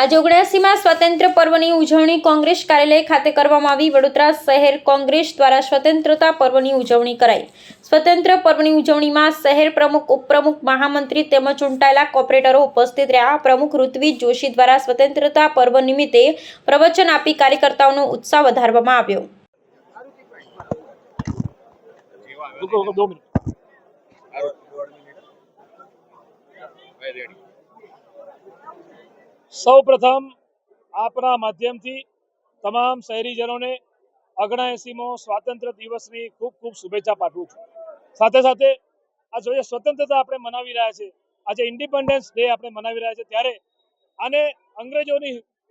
આજે 79માં સ્વાતંત્ર્ય પર્વની ઉજવણી કોંગ્રેસ કાર્યાલય ખાતે કરવામાં આવી। વડોદરા શહેર કોંગ્રેસ દ્વારા સ્વતંત્રતા પર્વની ઉજવણી કરાઈ। સ્વતંત્ર પર્વની ઉજવણીમાં શહેર પ્રમુખ, ઉપપ્રમુખ, મહામંત્રી તેમજ ચૂંટાયેલા કોર્પોરેટરો ઉપસ્થિત રહ્યા। પ્રમુખ ઋત્વિજ જોશી દ્વારા સ્વતંત્રતા પર્વ નિમિત્તે પ્રવચન આપી કાર્યકર્તાઓનો ઉત્સાહ વધારવામાં આવ્યો। સૌપ્રથમ આપના માધ્યમથી તમામ શહેરીજનોને 79મો સ્વાતંત્ર્ય દિવસની ખૂબ ખૂબ શુભેચ્છા પાઠવું છું। સાથે સાથે આ જોઈએ સ્વતંત્રતા આપણે મનાવી રહ્યા છે, આજે ઇન્ડિપેન્ડન્સ ડે આપણે મનાવી રહ્યા છે, ત્યારે આને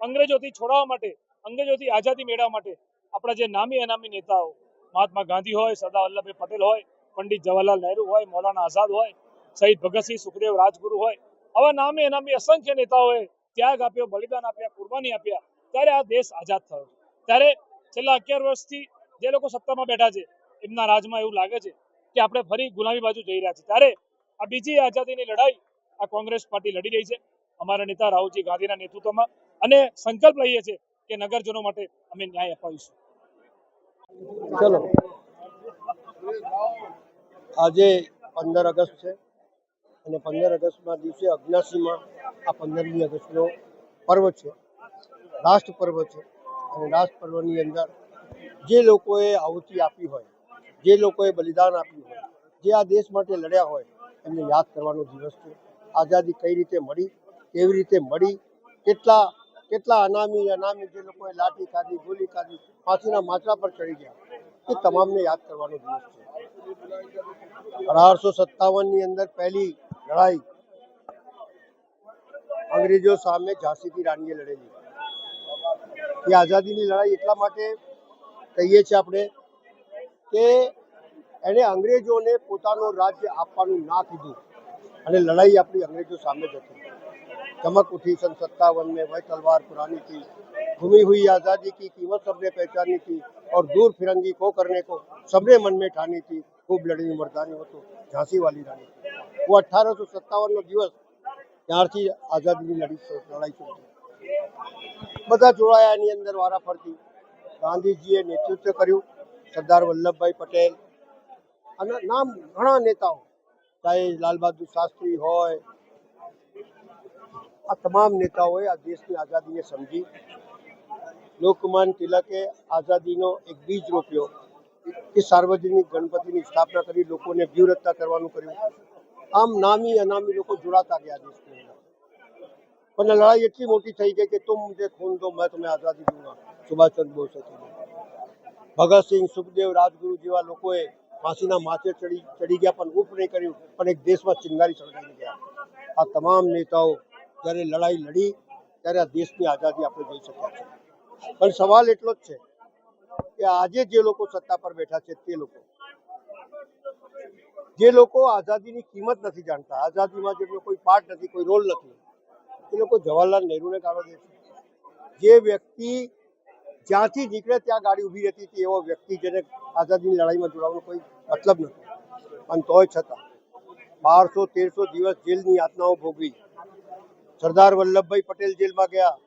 અંગ્રેજોથી છોડાવવા માટે, અંગ્રેજોથી આઝાદી મેળવવા માટે આપણા જે નામી અનામી નેતાઓ, મહાત્મા ગાંધી હોય, સરદાર વલ્લભભાઈ પટેલ હોય, પંડિત જવાહરલાલ નહેરુ હોય, મૌલાના આઝાદ હોય, શહીદ ભગતસિંહ, સુખદેવ રાજગુરુ હોય, આવા નામી અનામી અસંખ્ય નેતાઓએ ત્યાગ આપ્યો, બલિદાન આપ્યા, કુરબાની આપ્યા, ત્યારે આ દેશ આઝાદ થયો। ત્યારે છેલ્લા 11 વર્ષથી જે લોકો સત્તામાં બેઠા છે, એમના રાજમાં એવું લાગે છે કે આપણે ફરી ગુલામી બાજુ જઈ રહ્યા છીએ। ત્યારે આ બીજી આઝાદીની લડાઈ આ કોંગ્રેસ પાર્ટી લડી રહી છે અમારા નેતા રાહુલજી ગાંધીના નેતૃત્વમાં, અને સંકલ્પ લઈએ છીએ કે નગરજનો માટે અમે ન્યાય અપાવીશું। ચલો, આજે 15 ઓગસ્ટ છે અને 15 ઓગસ્ટના દિવસે 79માં આ 15મી ઓગસ્ટનો પર્વ છે, રાષ્ટ્ર પર્વ છે। અને રાષ્ટ્ર પર્વની અંદર જે લોકોએ આહુતિ આપી હોય, જે લોકોએ બલિદાન આપ્યું હોય, જે આ દેશ માટે લડ્યા હોય, એમને યાદ કરવાનો દિવસ છે। આઝાદી કઈ રીતે મળી, કેવી રીતે મળી, કેટલા અનામી જે લોકોએ લાઠી ખાધી, ગોલી ખાધી, ફાંસીના માંચડા પર ચડી ગયા, એ તમામને યાદ કરવાનો દિવસ છે। 1857ની અંદર પહેલી લડાઈ અંગ્રેજો સામે ઝાંસીથી રાણીએ લડેલી। એ આઝાદીની લડાઈ એટલા માટે કહીએ છીએ આપણે કે એને અંગ્રેજોને પોતાનું રાજ્ય આપવાનું ના કીધું, અને લડાઈ આપણી અંગ્રેજો સામે જ હતી। ચમક ઉઠી सन 57 में वह तलवार पुरानी थी, घूमी हुई आज़ादी की कीमत सबने पहचानी थी, और दूर फिरंगी को करने को सबने मन में ठानी थी, खूब लड़ी मर्दानी हो तो झांसी वाली रानी। वो 1857નો દિવસ ત્યારથી આઝાદીની લડાઈ શરૂ થઈ। બધા જોડાયા એની અંદર વારાફરતી। ગાંધીજીએ નેતૃત્વ કર્યું, સરદાર વલ્લભભાઈ પટેલ અને નામ ઘણા નેતાઓ, ચાહે લાલ બહાદુર શાસ્ત્રી હોય, આ તમામ નેતાઓએ આ દેશની આઝાદીને સમજી। લોકમાન્ય તિલકે આઝાદીનો એક બીજ રોપ્યો કે સાર્વજનિક ગણપતિની સ્થાપના કરી, લોકોને વ્યૂહરચના કરવાનું કર્યું। આમ નામી અનામી લોકો જોડાતા ગયા દેશની અંદર, પણ લડાઈ એટલી મોટી થઈ ગઈ કે તુમ મુझे खून दो मैं तुम्हें आज़ादी दूंगा, સુભાષચંદ્ર બોઝ હતા। ભગતસિંહ, સુખદેવ, રાજગુરુ જેવા લોકોએ ફાંસીના માથે ચડી ગયા, પણ ઉપ નહીં કર્યું, પણ એક દેશમાં ચિંગારી સળગાવી ગયા। આ તમામ નેતાઓ જ્યારે લડાઈ લડી ત્યારે આ દેશની આઝાદી આપણે જોઈ શક્યા છે। પણ સવાલ એટલો જ છે કે આજે જે લોકો સત્તા પર બેઠા છે, તે લોકો આઝાદીની કિંમત નથી જાણતા, આઝાદીમાં જેમનો કોઈ પાર્ટ નથી, કોઈ રોલ નથી, એ લોકો જવાહરલાલ નહેરુને ગાળો દે છે। જે વ્યક્તિ જ્યાંથી નીકળે ત્યાં ગાડી ઊભી રહેતી હતી, એવો વ્યક્તિ જેને આઝાદીની લડાઈમાં જોડાવાનો કોઈ મતલબ નથી, પણ તોય છતાં 1200-1300 દિવસ જેલની યાતનાઓ ભોગવી। સરદાર વલ્લભભાઈ પટેલ જેલમાં ગયા,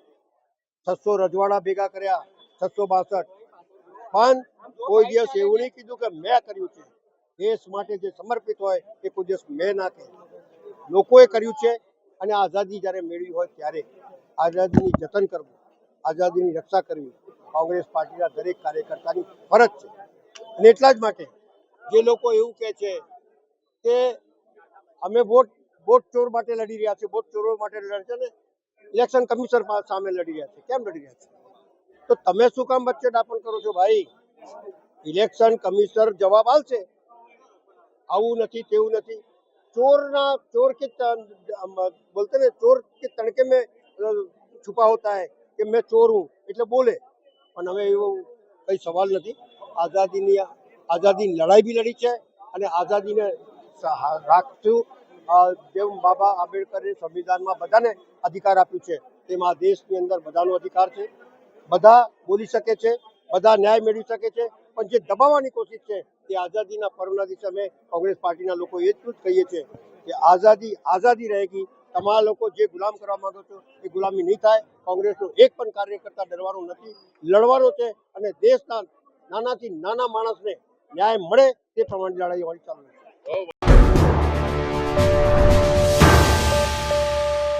600 રજવાડા ભેગા કર્યા, 662, પણ કોઈ દિવસ એવું નહીં કીધું કે મેં કર્યું છે। દેશ માટે જે સમર્પિત હોય એ કોઈ દિવસ મેં ના કહે, લોકોએ કર્યું છે। અને આઝાદી જ્યારે મેળવી હોય ત્યારે આઝાદીની જતન કરવું, આઝાદીની રક્ષા કરવી કોંગ્રેસ પાર્ટીના દરેક કાર્યકર્તાની ફરજ છે। અને એટલા જ માટે જે લોકો એવું કહે છે કે અમે વોટ ચોર માટે લડી રહ્યા છે, વોટ ચોરો માટે લડે છે ને ઇલેક્શન કમિશનર સામે લડી રહ્યા છે, કેમ લડી રહ્યા છે? તો તમે શું કામ વચ્ચે દાપણ કરો છો ભાઈ? ઇલેક્શન કમિશનર જવાબ આપશે, આવું નથી, તેવું નથી। चोर के बोलते ना, चोर के तड़के में छुपा होता है कि मैं चोर हूँ એટલે બોલે, પણ હવે એવો કઈ સવાલ નથી। આઝાદીની લડાઈ બી લડી છે, અને આઝાદીને રાખશું। જેમ બાબા આંબેડકરે સંવિધાનમાં બધાને અધિકાર આપ્યું છે, તેમાં દેશની અંદર બધાનો અધિકાર છે, બધા બોલી શકે છે, બધા ન્યાય મેળવી શકે છે। પણ જે દબાવવાની કોશિશ છે તે આઝાદીના પર્વના દિવસે અમે કોંગ્રેસ પાર્ટીના લોકો એટલું જ કહીએ છીએ કે આઝાદી रहेगी, તમારા લોકો જે ગુલામ કરવા માંગો છો એ ગુલામી નહીં થાય. કોંગ્રેસનો એક પણ કાર્યકર્તા ડરવાનો નથી, લડવાનો છે અને દેશના નાનાથી નાના માણસને ન્યાય મળે તે પ્રમાણે લડાઈ ચાલુ છે.